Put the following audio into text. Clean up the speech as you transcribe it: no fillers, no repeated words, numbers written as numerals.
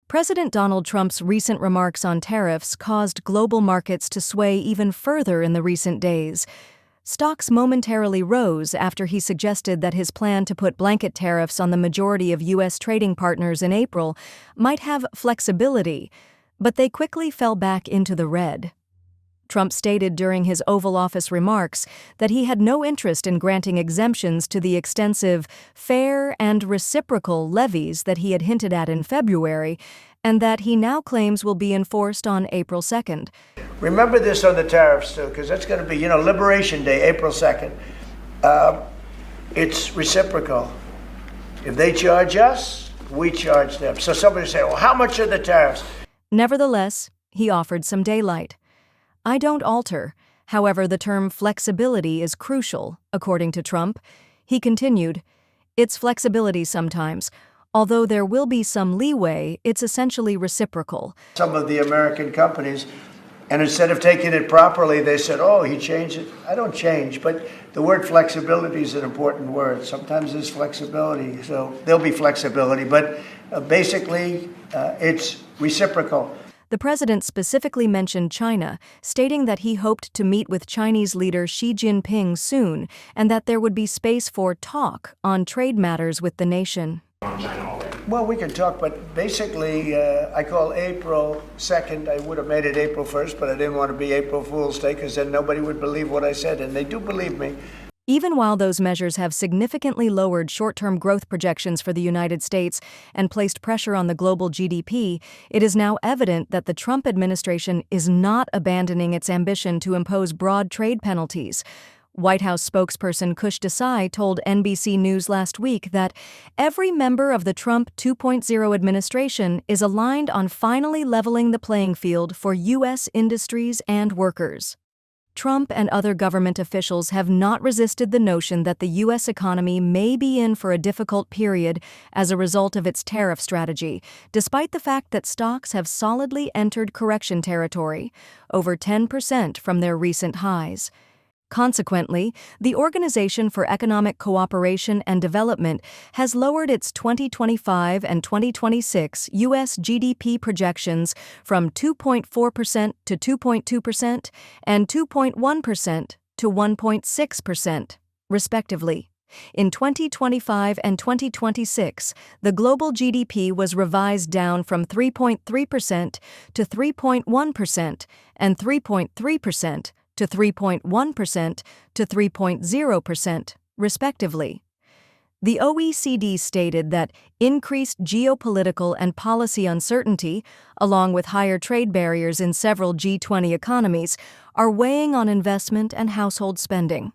President Donald Trump's recent remarks on tariffs caused global markets to sway even further in the recent days. Stocks momentarily rose after he suggested that his plan to put blanket tariffs on the majority of U.S. trading partners in April might have flexibility, but they quickly fell back into the red. Trump stated during his Oval Office remarks that he had no interest in granting exemptions to the extensive fair and reciprocal levies that he had hinted at in February, and that he now claims will be enforced on April 2nd. Remember this on the tariffs, too, because that's going to be, Liberation Day, April 2nd. It's reciprocal. If they charge us, we charge them. So somebody say, well, how much are the tariffs? Nevertheless, he offered some daylight. I don't alter. However, the term flexibility is crucial, according to Trump. He continued, "It's flexibility sometimes. Although there will be some leeway, it's essentially reciprocal." Some of the American companies, and instead of taking it properly, they said, oh, he changed it. I don't change, but the word flexibility is an important word. Sometimes there's flexibility, so there'll be flexibility, but basically it's reciprocal. The president specifically mentioned China, stating that he hoped to meet with Chinese leader Xi Jinping soon and that there would be space for talk on trade matters with the nation. Well, we can talk, but basically, I call April 2nd. I would have made it April 1st, but I didn't want to be April Fool's Day because then nobody would believe what I said, and they do believe me. Even while those measures have significantly lowered short-term growth projections for the United States and placed pressure on the global GDP, it is now evident that the Trump administration is not abandoning its ambition to impose broad trade penalties. White House spokesperson Kush Desai told NBC News last week that every member of the Trump 2.0 administration is aligned on finally leveling the playing field for U.S. industries and workers. Trump and other government officials have not resisted the notion that the U.S. economy may be in for a difficult period as a result of its tariff strategy, despite the fact that stocks have solidly entered correction territory, over 10% from their recent highs. Consequently, the Organization for Economic Cooperation and Development has lowered its 2025 and 2026 U.S. GDP projections from 2.4% to 2.2% and 2.1% to 1.6%, respectively. In 2025 and 2026, the global GDP was revised down from 3.3% to 3.1% and 3.3% to 3.1% to 3.0%, respectively. The OECD stated that increased geopolitical and policy uncertainty, along with higher trade barriers in several G20 economies, are weighing on investment and household spending.